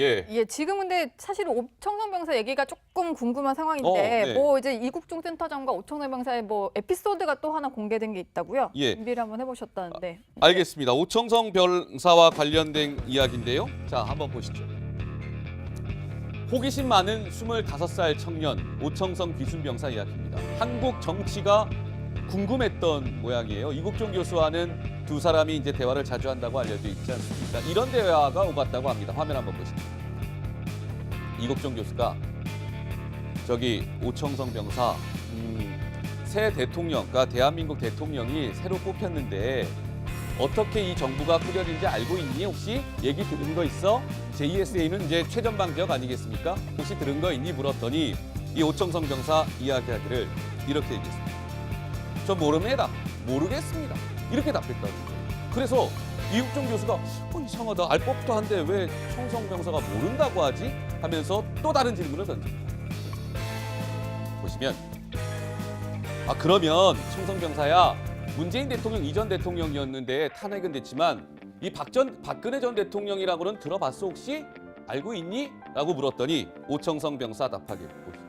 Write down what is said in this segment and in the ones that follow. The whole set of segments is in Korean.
예. 예, 지금 근데 사실 오청성 병사 얘기가 조금 궁금한 상황인데 네. 뭐 이제 이국종 센터장과 오청성 병사의 뭐 에피소드가 또 하나 공개된 게 있다고요? 예. 준비를 한번 해보셨다는데. 알겠습니다. 오청성 병사와 관련된 이야기인데요. 자, 한번 보시죠. 호기심 많은 25살 청년 오청성 귀순병사 이야기입니다. 한국 정치가 궁금했던 모양이에요. 이국종 교수와는 두 사람이 이제 대화를 자주 한다고 알려져 있지 않습니까? 이런 대화가 오갔다고 합니다. 화면 한번 보시죠. 이국종 교수가 저기 오청성 병사 새 대통령, 그러니까 대한민국 대통령이 새로 뽑혔는데 어떻게 이 정부가 꾸려진지 알고 있니? 혹시 얘기 들은 거 있어? JSA는 이제 최전방 지역 아니겠습니까? 혹시 들은 거 있니? 물었더니 이 오청성 병사 이야기들을 이렇게 얘기했습니다. 저 모릅니다. 모르겠습니다. 이렇게 답했다는 거예요. 그래서 이국종 교수가 이상하다. 알 법도 한데 왜 청성 병사가 모른다고 하지? 하면서 또 다른 질문을 던집니다. 보시면 그러면 청성 병사야 문재인 대통령 이전 대통령이었는데 탄핵은 됐지만 이 박근혜 전 대통령이라고는 들어봤어 혹시? 알고 있니? 라고 물었더니 오청성 병사 답하길 보시죠.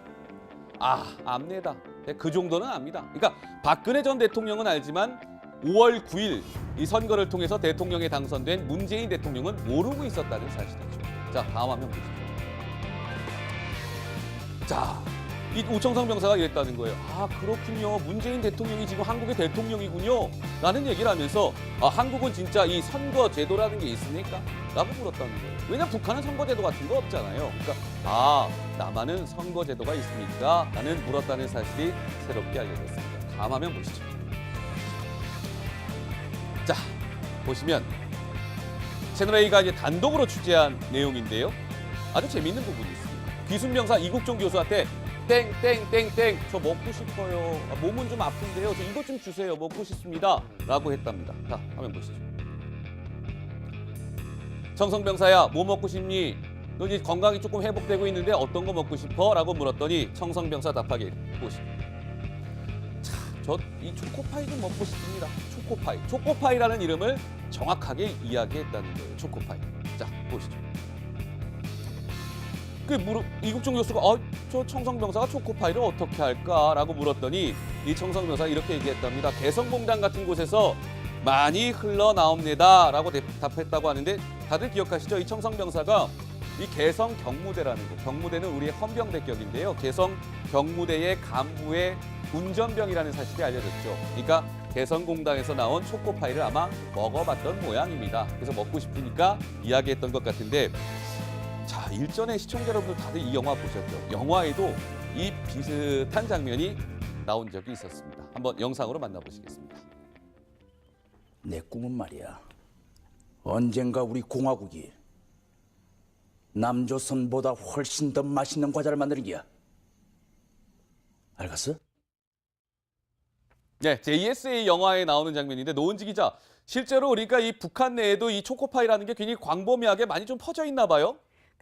압니다. 그 정도는 압니다. 그러니까 박근혜 전 대통령은 알지만 5월 9일 이 선거를 통해서 대통령에 당선된 문재인 대통령은 모르고 있었다는 사실이죠. 자, 다음 화면 보시죠. 자, 이 오청성 병사가 이랬다는 거예요. 그렇군요. 문재인 대통령이 지금 한국의 대통령이군요. 라는 얘기를 하면서 한국은 진짜 이 선거 제도라는 게 있습니까? 라고 물었다는 거예요. 왜냐면 북한은 선거 제도 같은 거 없잖아요. 그러니까 남한은 선거 제도가 있습니까? 라는 물었다는 사실이 새롭게 알려졌습니다. 다음 화면 보시죠. 자, 보시면 채널A가 이제 단독으로 취재한 내용인데요. 아주 재미있는 부분이 있습니다. 귀순병사 이국종 교수한테 땡땡땡땡 저 먹고 싶어요. 몸은 좀 아픈데요. 저 이것 좀 주세요. 먹고 싶습니다. 라고 했답니다. 자, 화면 보시죠. 청성병사야 뭐 먹고 싶니? 너 이제 건강이 조금 회복되고 있는데 어떤 거 먹고 싶어? 라고 물었더니 청성병사 답하길 보시죠. 자, 저 이 초코파이 좀 먹고 싶습니다. 초코파이. 초코파이라는 이름을 정확하게 이야기했다는 거예요. 초코파이. 자, 보시죠. 이국종 교수가 저 청성병사가 초코파이를 어떻게 할까라고 물었더니 이 청성병사가 이렇게 얘기했답니다. 개성공단 같은 곳에서 많이 흘러나옵니다라고 답했다고 하는데 다들 기억하시죠? 이 청성병사가 이 개성 경무대라는 거. 경무대는 우리의 헌병대격인데요. 개성 경무대의 간부의 운전병이라는 사실이 알려졌죠. 그러니까 개성공단에서 나온 초코파이를 아마 먹어봤던 모양입니다. 그래서 먹고 싶으니까 이야기했던 것 같은데 자, 일전에 시청자 여러분들 다들 이 영화 보셨죠? 영화에도 이 비슷한 장면이 나온 적이 있었습니다. 한번 영상으로 만나보시겠습니다. 내 꿈은 말이야. 언젠가 우리 공화국이 남조선보다 훨씬 더 맛있는 과자를 만드는 게야. 알겠어? 네, JSA 영화에 나오는 장면인데 노은지 기자, 실제로 그러니까 이 북한 내에도 이 초코파이라는 게 굉장히 광범위하게 많이 좀 퍼져 있나 봐요?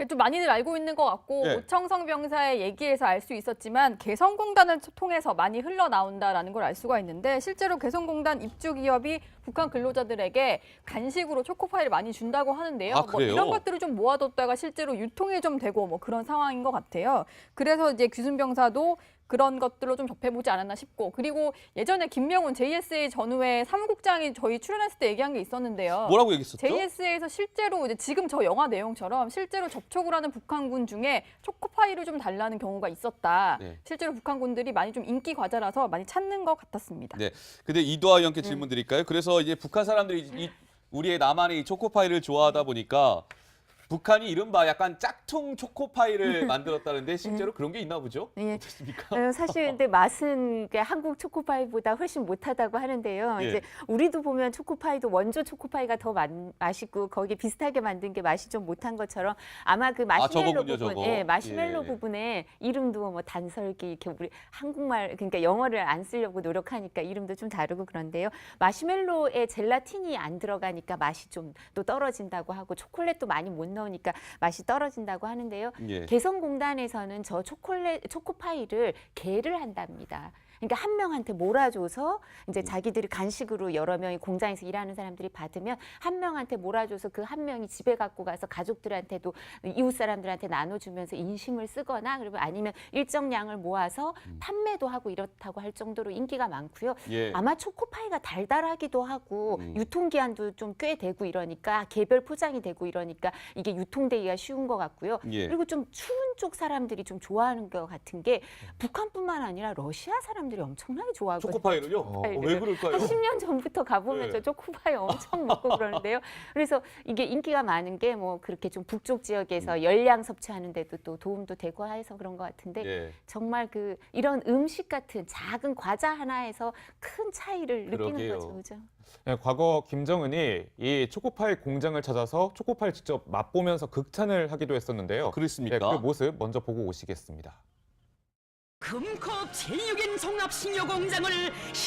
좀 많이들 알고 있는 것 같고 네. 오청성 병사의 얘기에서 알 수 있었지만 개성공단을 통해서 많이 흘러나온다라는 걸 알 수가 있는데 실제로 개성공단 입주 기업이 북한 근로자들에게 간식으로 초코파이를 많이 준다고 하는데요. 뭐 이런 것들을 좀 모아뒀다가 실제로 유통이 좀 되고 뭐 그런 상황인 것 같아요. 그래서 이제 귀순병사도 그런 것들로 좀 접해보지 않았나 싶고 그리고 예전에 김명훈 JSA 전후의 사무국장이 저희 출연했을 때 얘기한 게 있었는데요. 뭐라고 얘기했었죠? JSA에서 실제로 이제 지금 저 영화 내용처럼 실제로 접촉을 하는 북한군 중에 초코파이를 좀 달라는 경우가 있었다. 네. 실제로 북한군들이 많이 좀 인기 과자라서 많이 찾는 것 같았습니다. 네. 근데 이도아 형께 질문 드릴까요? 그래서 이제 북한 사람들이 우리의 남한의 이 초코파이를 좋아하다 보니까 북한이 이른바 약간 짝퉁 초코파이를 만들었다는데 실제로 그런 게 있나 보죠? 예. 어떻습니까? 사실 근데 맛은 한국 초코파이보다 훨씬 못하다고 하는데요. 예. 이제 우리도 보면 초코파이도 원조 초코파이가 더 맛있고 거기에 비슷하게 만든 게 맛이 좀 못한 것처럼 아마 그 마시멜로 저거군요, 부분, 저거. 예, 마시멜로 예. 부분에 이름도 뭐 단설기 이렇게 우리 한국말 그러니까 영어를 안 쓰려고 노력하니까 이름도 좀 다르고 그런데요. 마시멜로에 젤라틴이 안 들어가니까 맛이 좀 또 떨어진다고 하고 초콜릿도 많이 못 넣으니까 맛이 떨어진다고 하는데요. 예. 개성공단에서는 저 초코파이를 개를 한답니다. 그러니까 한 명한테 몰아줘서 이제 자기들이 간식으로 여러 명이 공장에서 일하는 사람들이 받으면 한 명한테 몰아줘서 그 한 명이 집에 갖고 가서 가족들한테도 이웃 사람들한테 나눠주면서 인심을 쓰거나 그리고 아니면 일정량을 모아서 판매도 하고 이렇다고 할 정도로 인기가 많고요. 예. 아마 초코파이가 달달하기도 하고 유통기한도 좀 꽤 되고 이러니까 개별 포장이 되고 이러니까 이게 유통되기가 쉬운 것 같고요. 예. 그리고 좀 추운 쪽 사람들이 좀 좋아하는 것 같은 게 북한뿐만 아니라 러시아 사람들이 엄청나게 좋아하거든요. 초코파이를요? 왜 그럴까요? 한 10년 전부터 가보면 네. 저 초코파이 엄청 먹고 그러는데요. 그래서 이게 인기가 많은 게 뭐 그렇게 좀 북쪽 지역에서 열량 섭취하는 데도 또 도움도 되고 해서 그런 것 같은데 예. 정말 그 이런 음식 같은 작은 과자 하나에서 큰 차이를 느끼는 그러게요. 거죠. 그죠? 네, 과거 김정은이 이 초코파이 공장을 찾아서 초코파이를 직접 맛보면서 극찬을 하기도 했었는데요. 그렇습니까? 네, 그 모습 먼저 보고 오시겠습니다. 금컵 제6인 종합식료공장을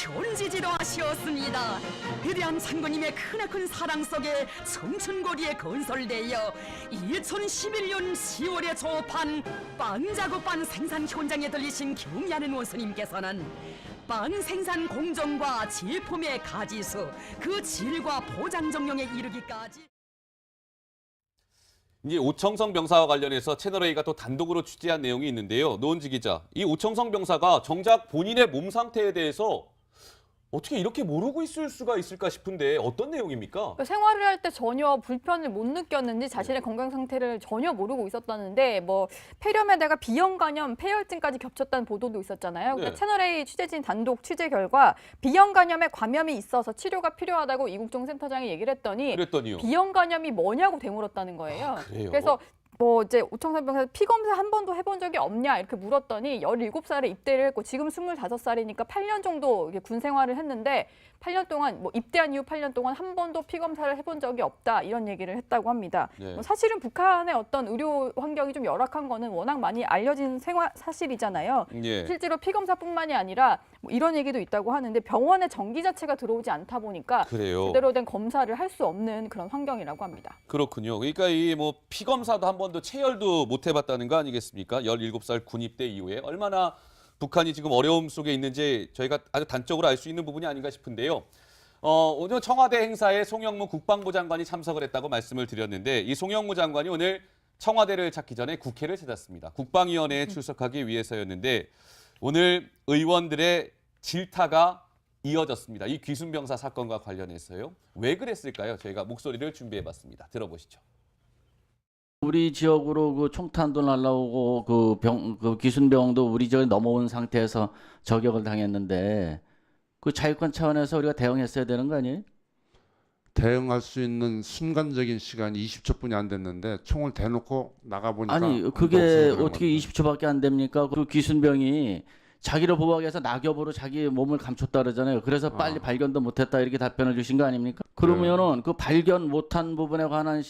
현지지도 하셨습니다. 위대한 장군님의 크나큰 사랑 속에 청춘거리에 건설되어 2011년 10월에 조업한 빵자구빵 생산 현장에 들리신 경의하는 원수님께서는 빵 생산 공정과 제품의 가지수, 그 질과 포장 정령에 이르기까지 이제 오청성 병사와 관련해서 채널A가 또 단독으로 취재한 내용이 있는데요. 노은지 기자, 이 오청성 병사가 정작 본인의 몸 상태에 대해서 어떻게 이렇게 모르고 있을 수가 있을까 싶은데 어떤 내용입니까? 생활을 할 때 전혀 불편을 못 느꼈는지 자신의 건강 상태를 전혀 모르고 있었다는데 뭐 폐렴에다가 비형 간염, 폐혈증까지 겹쳤다는 보도도 있었잖아요. 근데 네. 채널A 취재진 단독 취재 결과 비형 간염에 감염이 있어서 치료가 필요하다고 이국종 센터장이 얘기를 했더니 그랬더니요. 비형 간염이 뭐냐고 되물었다는 거예요. 그래요? 그래서 뭐 이제 오청성 병사 피 검사 한 번도 해본 적이 없냐 이렇게 물었더니 17살에 입대를 했고 지금 25살이니까 8년 정도 이게 군 생활을 했는데 8년 동안 뭐 입대한 이후 8년 동안 한 번도 피 검사를 해본 적이 없다 이런 얘기를 했다고 합니다. 네. 뭐 사실은 북한의 어떤 의료 환경이 좀 열악한 거는 워낙 많이 알려진 사실이잖아요. 예. 실제로 피 검사뿐만이 아니라 뭐 이런 얘기도 있다고 하는데 병원에 전기 자체가 들어오지 않다 보니까 그래요. 제대로 된 검사를 할 수 없는 그런 환경이라고 합니다. 그렇군요. 그러니까 이 뭐 피 검사도 한 번도 체열도 못 해봤다는 거 아니겠습니까? 17살 군 입대 이후에 얼마나 북한이 지금 어려움 속에 있는지 저희가 아주 단적으로 알 수 있는 부분이 아닌가 싶은데요. 오늘 청와대 행사에 송영무 국방부 장관이 참석을 했다고 말씀을 드렸는데 이 송영무 장관이 오늘 청와대를 찾기 전에 국회를 찾았습니다. 국방위원회에 출석하기 위해서였는데 오늘 의원들의 질타가 이어졌습니다. 이 귀순병사 사건과 관련해서요. 왜 그랬을까요? 저희가 목소리를 준비해봤습니다. 들어보시죠. 우리 지역으로 그 총탄도 날라오고 그 귀순병도 우리 지역에 넘어온 상태에서 저격을 당했는데 그 자유권 차원에서 우리가 대응했어야 되는 거 아니에요? 대응할 수 있는 순간적인 시간이 20초뿐이 안 됐는데 총을 대놓고 나가보니까 아니 아무도 그게 없어서 그런 어떻게 겁니다. 20초밖에 안 됩니까? 그 귀순병이 자기를 보호하기 위해서 낙엽으로 자기 몸을 감췄다 그러잖아요. 그래서 빨리 발견도 못했다 이렇게 답변을 주신 거 아닙니까? 그러면은 그 발견 못한 부분에 관한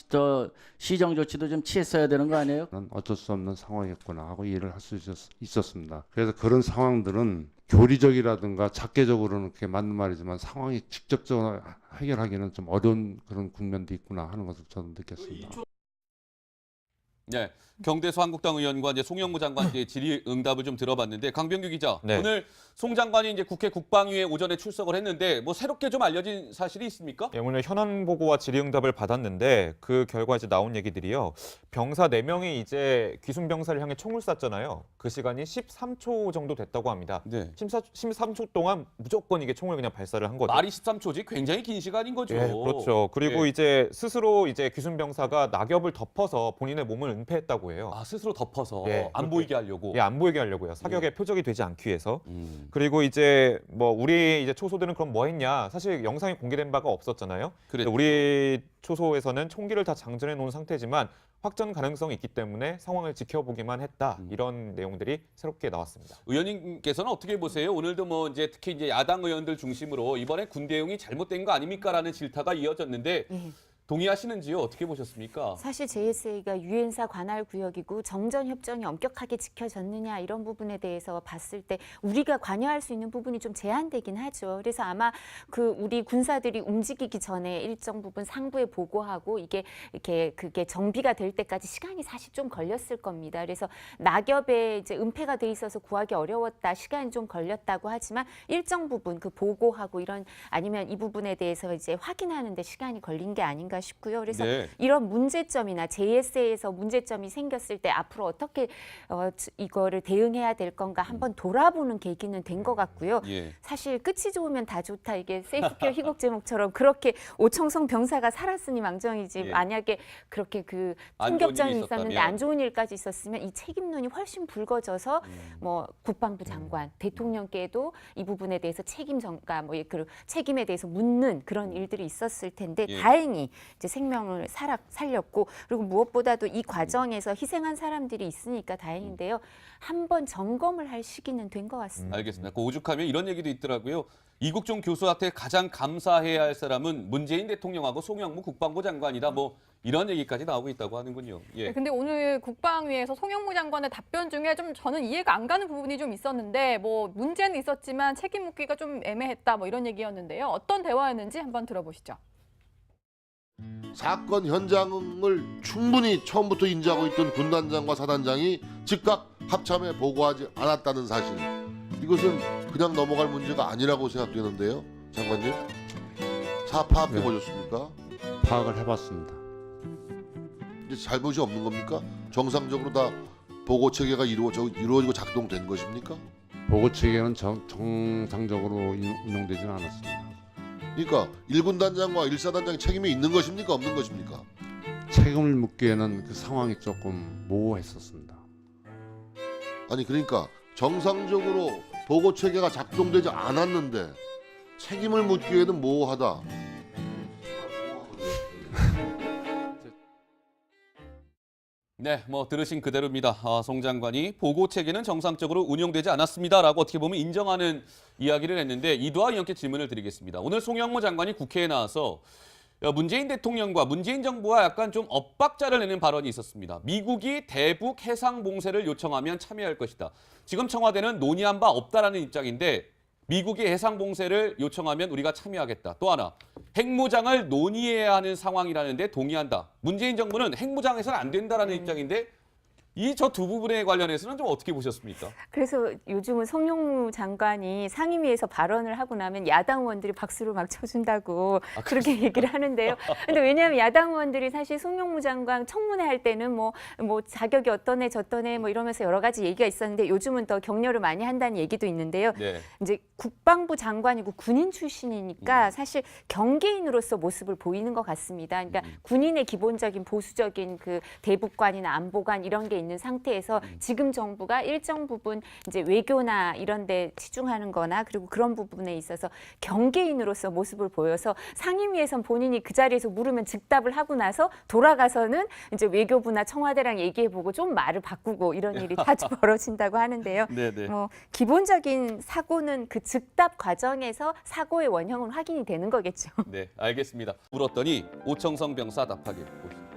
시정 조치도 좀 취했어야 되는 거 아니에요? 어쩔 수 없는 상황이었구나 하고 이해를 할 수 있었습니다. 그래서 그런 상황들은 교리적이라든가 작계적으로는 그게 맞는 말이지만 상황이 직접적으로 해결하기는 좀 어려운 그런 국면도 있구나 하는 것을 저는 느꼈습니다. 네, 경대수 한국당 의원과 이제 송영무 장관의 질의응답을 좀 들어봤는데 강병규 기자, 네. 오늘 송 장관이 이제 국회 국방위에 오전에 출석을 했는데 뭐 새롭게 좀 알려진 사실이 있습니까? 예, 오늘 현안 보고와 질의응답을 받았는데 그 결과 이제 나온 얘기들이요. 병사 4명이 이제 귀순 병사를 향해 총을 쐈잖아요. 그 시간이 13초 정도 됐다고 합니다. 네. 13초 동안 무조건 이게 총을 그냥 발사를 한 거죠. 말이 13초지 굉장히 긴 시간인 거죠. 예, 그렇죠. 그리고 예. 이제 스스로 이제 귀순 병사가 낙엽을 덮어서 본인의 몸을 은폐했다고 해요. 아, 스스로 덮어서 예, 안 그렇게. 보이게 하려고. 예, 안 보이게 하려고요. 사격의 표적이 되지 않기 위해서. 음, 그리고 이제 뭐 우리 이제 초소들은 그럼 뭐 했냐? 사실 영상이 공개된 바가 없었잖아요. 그랬죠. 우리 초소에서는 총기를 다 장전해 놓은 상태지만 확전 가능성이 있기 때문에 상황을 지켜보기만 했다. 이런 내용들이 새롭게 나왔습니다. 의원님께서는 어떻게 보세요? 오늘도 뭐 이제 특히 이제 야당 의원들 중심으로 이번에 군 대응이 잘못된 거 아닙니까라는 질타가 이어졌는데 동의하시는지요? 어떻게 보셨습니까? 사실 JSA가 유엔사 관할 구역이고 정전 협정이 엄격하게 지켜졌느냐 이런 부분에 대해서 봤을 때 우리가 관여할 수 있는 부분이 좀 제한되긴 하죠. 그래서 아마 그 우리 군사들이 움직이기 전에 일정 부분 상부에 보고하고 이게 이렇게 그게 정비가 될 때까지 시간이 사실 좀 걸렸을 겁니다. 그래서 낙엽에 이제 은폐가 돼 있어서 구하기 어려웠다, 시간이 좀 걸렸다고 하지만 일정 부분 그 보고하고 이런 아니면 이 부분에 대해서 이제 확인하는 데 시간이 걸린 게 아닌가 싶고요. 그래서 네. 이런 문제점이나 JSA에서 문제점이 생겼을 때 앞으로 어떻게 이거를 대응해야 될 건가 한번 돌아보는 계기는 된 것 같고요. 예. 사실 끝이 좋으면 다 좋다. 이게 세이프케어 희곡 제목처럼 그렇게 오청성 병사가 살았으니 망정이지 예. 만약에 그렇게 그 안 좋은 총격전이 일이 있었는데 있었다면. 안 좋은 일까지 있었으면 이 책임론이 훨씬 붉어져서 뭐 국방부 장관, 대통령께도 이 부분에 대해서 책임전가 뭐 그 책임에 대해서 묻는 그런 일들이 있었을 텐데 예. 다행히 이제 생명을 살렸고 그리고 무엇보다도 이 과정에서 희생한 사람들이 있으니까 다행인데요. 한번 점검을 할 시기는 된 것 같습니다. 알겠습니다. 그 오죽하면 이런 얘기도 있더라고요. 이국종 교수한테 가장 감사해야 할 사람은 문재인 대통령하고 송영무 국방부 장관이다. 뭐 이런 얘기까지 나오고 있다고 하는군요. 예. 네, 근데 오늘 국방위에서 송영무 장관의 답변 중에 좀 저는 이해가 안 가는 부분이 좀 있었는데 뭐 문제는 있었지만 책임 묻기가 좀 애매했다 뭐 이런 얘기였는데요. 어떤 대화였는지 한번 들어보시죠. 사건 현장을 충분히 처음부터 인지하고 있던 군단장과 사단장이 즉각 합참에 보고하지 않았다는 사실. 이것은 그냥 넘어갈 문제가 아니라고 생각되는데요. 장관님. 파악해 네. 보셨습니까? 파악을 해봤습니다. 이제 잘못이 없는 겁니까? 정상적으로 다 보고 체계가 이루어지고 작동된 것입니까? 보고 체계는 정상적으로 운영되지는 않았습니다. 그러니까 1군 단장과 1사단장이 책임이 있는 것입니까? 없는 것입니까? 책임을 묻기에는 그 상황이 조금 모호했었습니다. 아니 그러니까 정상적으로 보고 체계가 작동되지 않았는데 책임을 묻기에는 모호하다. 네, 뭐 들으신 그대로입니다. 송 장관이 보고 체계는 정상적으로 운영되지 않았습니다라고 어떻게 보면 인정하는 이야기를 했는데 이도와 이렇게 질문을 드리겠습니다. 오늘 송영무 장관이 국회에 나와서 문재인 대통령과 문재인 정부와 약간 좀 엇박자를 내는 발언이 있었습니다. 미국이 대북 해상 봉쇄를 요청하면 참여할 것이다. 지금 청와대는 논의한 바 없다라는 입장인데 미국이 해상 봉쇄를 요청하면 우리가 참여하겠다. 또 하나, 핵무장을 논의해야 하는 상황이라는데 동의한다. 문재인 정부는 핵무장해서는 안 된다라는 입장인데 이 저 두 부분에 관련해서는 좀 어떻게 보셨습니까? 그래서 요즘은 송영무 장관이 상임위에서 발언을 하고 나면 야당 의원들이 박수를 막 쳐준다고 그렇게 얘기를 하는데요. 근데 왜냐하면 야당 의원들이 사실 송영무 장관 청문회 할 때는 뭐 자격이 어떠네 저떠네 뭐 이러면서 여러 가지 얘기가 있었는데 요즘은 더 격려를 많이 한다는 얘기도 있는데요. 네. 이제 국방부 장관이고 군인 출신이니까 사실 경계인으로서 모습을 보이는 것 같습니다. 그러니까 군인의 기본적인 보수적인 그 대북관이나 안보관 이런 게 있는 상태에서 지금 정부가 일정 부분 이제 외교나 이런 데 치중하는 거나 그리고 그런 부분에 있어서 경계인으로서 모습을 보여서 상임위에선 본인이 그 자리에서 물으면 즉답을 하고 나서 돌아가서는 이제 외교부나 청와대랑 얘기해보고 좀 말을 바꾸고 이런 일이 자주 벌어진다고 하는데요. 네네. 뭐 기본적인 사고는 그 즉답 과정에서 사고의 원형은 확인이 되는 거겠죠. 네, 알겠습니다. 물었더니 오청성 병사 답하길 보십니다.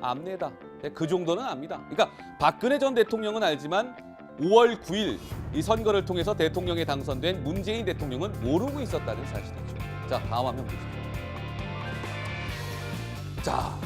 압니다. 네, 그 정도는 압니다. 그러니까 박근혜 전 대통령은 알지만 5월 9일 이 선거를 통해서 대통령에 당선된 문재인 대통령은 모르고 있었다는 사실이죠. 자, 다음 화면 보시죠. 자,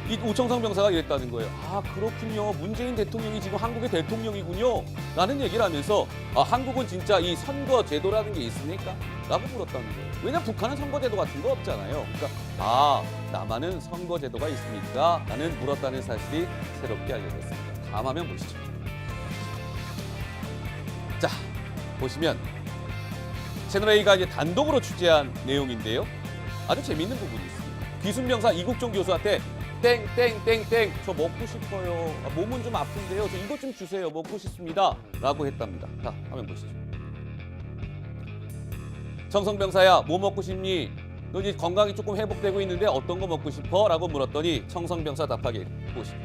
이 오청성 병사가 이랬다는 거예요. 그렇군요. 문재인 대통령이 지금 한국의 대통령이군요. 라는 얘기를 하면서 한국은 진짜 이 선거 제도라는 게 있습니까? 라고 물었다는 거예요. 왜냐면 북한은 선거 제도 같은 거 없잖아요. 그러니까 남한은 선거 제도가 있습니까? 라는 물었다는 사실이 새롭게 알려졌습니다. 다음 화면 보시죠. 자, 보시면 채널A가 이제 단독으로 취재한 내용인데요. 아주 재미있는 부분이 있습니다. 귀순병사 이국종 교수한테 땡땡땡땡 저 먹고 싶어요. 몸은 좀 아픈데요. 저 이것 좀 주세요. 먹고 싶습니다. 라고 했답니다. 자, 화면 보시죠. 청성병사야, 뭐 먹고 싶니? 너 이제 건강이 조금 회복되고 있는데 어떤 거 먹고 싶어? 라고 물었더니 청성병사 답하길 보시죠.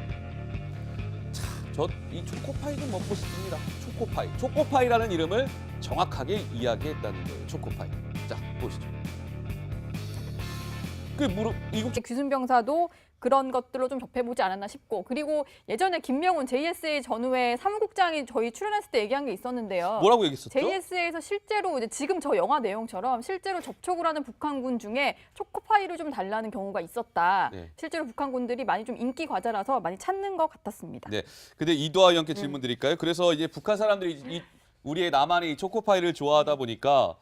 자, 저 이 초코파이 좀 먹고 싶습니다. 초코파이. 초코파이라는 이름을 정확하게 이야기했다는 거예요. 초코파이. 자, 보시죠. 이국 기순 병사도 그런 것들로 좀 접해보지 않았나 싶고, 그리고 예전에 김명훈 JSA 전후의 사무국장이 저희 출연했을 때 얘기한 게 있었는데요. 뭐라고 얘기했었죠? JSA에서 실제로 이제 지금 저 영화 내용처럼 실제로 접촉을 하는 북한군 중에 초코파이를 좀 달라는 경우가 있었다. 네. 실제로 북한군들이 많이 좀 인기 과자라서 많이 찾는 것 같았습니다. 네. 근데 이도하 의원께 질문 드릴까요? 그래서 이제 북한 사람들이 우리의 남한의 이 초코파이를 좋아하다 보니까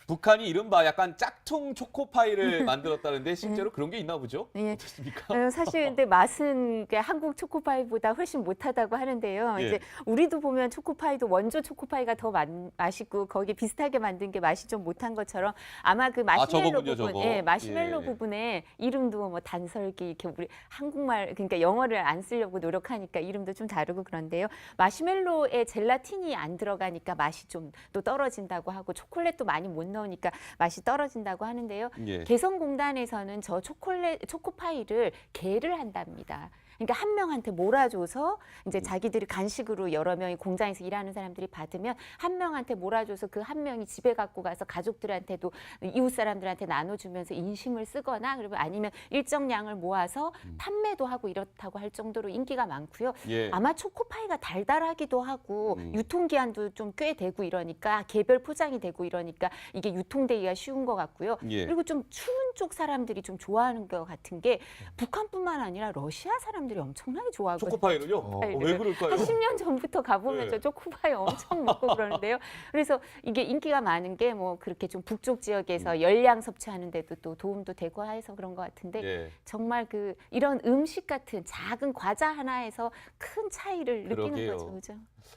북한이 이른바 약간 짝퉁 초코파이를 만들었다는데 실제로 그런 게 있나 보죠? 예. 어떻습니까? 사실 근데 맛은 한국 초코파이보다 훨씬 못하다고 하는데요. 예. 이제 우리도 보면 초코파이도 원조 초코파이가 더 맛있고 거기에 비슷하게 만든 게 맛이 좀 못한 것처럼 아마 그 마시멜로 저거군요, 부분, 저거. 예, 마시멜로 예. 부분에 이름도 뭐 단설기 이렇게 우리 한국말 그러니까 영어를 안 쓰려고 노력하니까 이름도 좀 다르고 그런데요. 마시멜로에 젤라틴이 안 들어가니까 맛이 좀 또 떨어진다고 하고 초콜릿도 많이 못 넣으니까 맛이 떨어진다고 하는데요. 예. 개성공단에서는 저 초코파이를 개를 한답니다. 그러니까 한 명한테 몰아줘서 이제 자기들이 간식으로 여러 명이 공장에서 일하는 사람들이 받으면 한 명한테 몰아줘서 그 한 명이 집에 갖고 가서 가족들한테도 이웃 사람들한테 나눠주면서 인심을 쓰거나 그리고 아니면 일정 양을 모아서 판매도 하고 이렇다고 할 정도로 인기가 많고요. 예. 아마 초코파이가 달달하기도 하고 유통기한도 좀 꽤 되고 이러니까 개별 포장이 되고 이러니까 이게 유통되기가 쉬운 것 같고요. 예. 그리고 좀 추운 쪽 사람들이 좀 좋아하는 것 같은 게 북한뿐만 아니라 러시아 사람들이 엄청나게 좋아하거든요. 초코파이를요? 왜 그럴까요? 한 10년 전부터 가보면 네. 저 초코파이 엄청 먹고 그러는데요. 그래서 이게 인기가 많은 게 뭐 그렇게 좀 북쪽 지역에서 열량 섭취하는데도 또 도움도 되고 해서 그런 것 같은데 예. 정말 이런 음식 같은 작은 과자 하나에서 큰 차이를 느끼는 그러게요. 거죠. 그죠?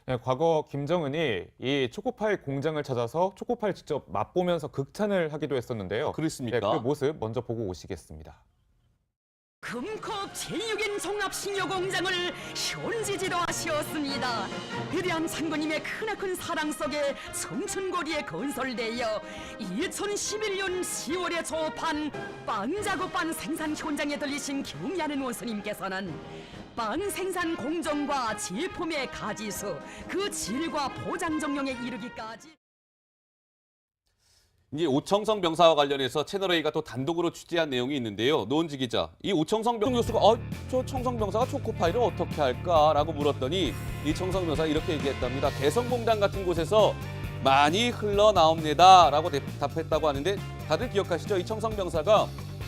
네, 과거 김정은이 이 초코파이 공장을 찾아서 초코파이 직접 맛보면서 극찬을 하기도 했었는데요. 그렇습니까? 네, 그 모습 먼저 보고 오시겠습니다. 금컵 제6인 종합식료공장을 현지지도 하시었습니다. 위대한 상부님의 크나큰 사랑 속에 청춘거리에 건설되어 2011년 10월에 조업한 빵 작업반 생산 현장에 들리신 경의하는 원수님께서는 빵 생산 공정과 제품의 가지수, 그 질과 포장 정령에 이르기까지 이제 오청성 병사와 관련해서 채널A가 또 단독으로 취재한 내용이 있는데요. 노은지 기자, 이 오청성 교수가 저 청성 병사가 초코파이를 어떻게 할까라고 물었더니 이 청성 병사가 이렇게 얘기했답니다. 개성공단 같은 곳에서 많이 흘러나옵니다라고 답했다고 하는데 다들 기억하시죠? 이 청성 병사가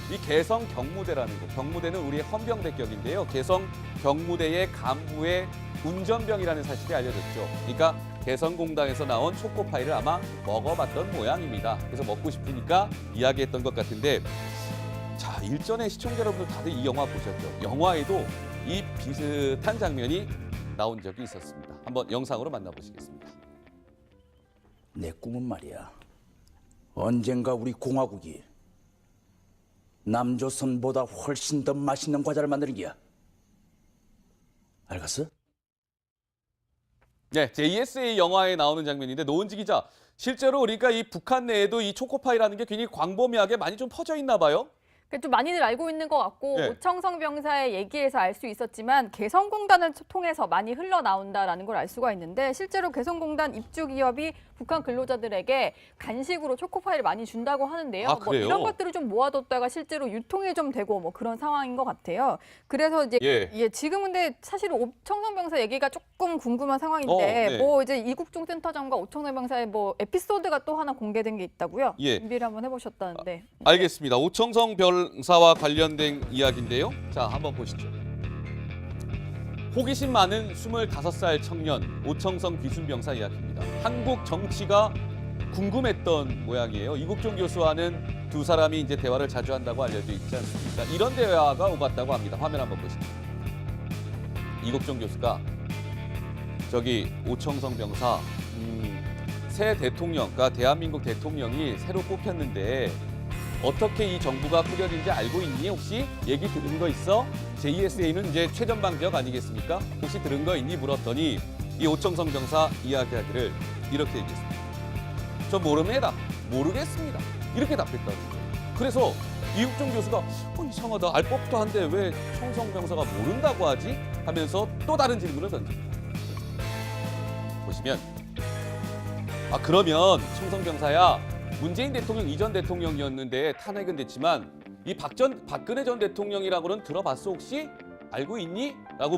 이 개성 경무대라는 거, 경무대는 우리의 헌병대격인데요. 개성 경무대의 간부의 운전병이라는 사실이 알려졌죠. 그러니까 개성공단에서 나온 초코파이를 아마 먹어봤던 모양입니다. 그래서 먹고 싶으니까 이야기했던 것 같은데, 자, 일전에 시청자 여러분들 다들 이 영화 보셨죠? 영화에도 이 비슷한 장면이 나온 적이 있었습니다. 한번 영상으로 만나보시겠습니다. 내 꿈은 말이야. 언젠가 우리 공화국이 남조선보다 훨씬 더 맛있는 과자를 만드는 게야. 알겠어? 네, JSA 영화에 나오는 장면인데 노은지 기자, 실제로 그러니까 이 북한 내에도 이 초코파이라는 게 굉장히 광범위하게 많이 좀 퍼져 있나 봐요. 좀 많이들 알고 있는 것 같고 네. 오청성 병사의 얘기에서 알 수 있었지만 개성공단을 통해서 많이 흘러나온다라는 걸 알 수가 있는데, 실제로 개성공단 입주 기업이 북한 근로자들에게 간식으로 초코파이를 많이 준다고 하는데요. 아, 뭐 그래요? 이런 것들을 좀 모아뒀다가 실제로 유통이 좀 되고 뭐 그런 상황인 것 같아요. 그래서 이제 예. 지금 근데 사실 오청성 병사 얘기가 조금 궁금한 상황인데 네. 뭐 이제 이국종 센터장과 오청성 병사의 뭐 에피소드가 또 하나 공개된 게 있다고요? 예. 준비를 한번 해보셨다는데. 알겠습니다. 오청성 병사와 관련된 이야기인데요. 자, 한번 보시죠. 호기심 많은 25살 청년 오청성 기순병사 이야기입니다. 한국 정치가 궁금했던 모양이에요. 이국종 교수와는 두 사람이 이제 대화를 자주 한다고 알려져 있지 않습니까? 이런 대화가 오갔다고 합니다. 화면 한번 보시죠. 이국종 교수가 저기 오청성 병사 새 대통령, 그러니까 대한민국 대통령이 새로 뽑혔는데 어떻게 이 정부가 꾸려진지 알고 있니? 혹시 얘기 들은 거 있어? JSA는 이제 최전방 지역 아니겠습니까? 혹시 들은 거 있니? 물었더니 이 오청성 병사 이야기하기를 이렇게 얘기했습니다. 저 모릅니다. 모르겠습니다. 이렇게 답했다는 거예요. 그래서 이국종 교수가 이상하다. 알 법도 한데 왜 청성 병사가 모른다고 하지? 하면서 또 다른 질문을 던집니다. 보시면 그러면 청성 병사야, 문재인 대통령 이전 대통령이었는데 탄핵은 됐지만 이 박근혜 전 대통령이라고는 들어봤어 혹시? 알고 있니? 라고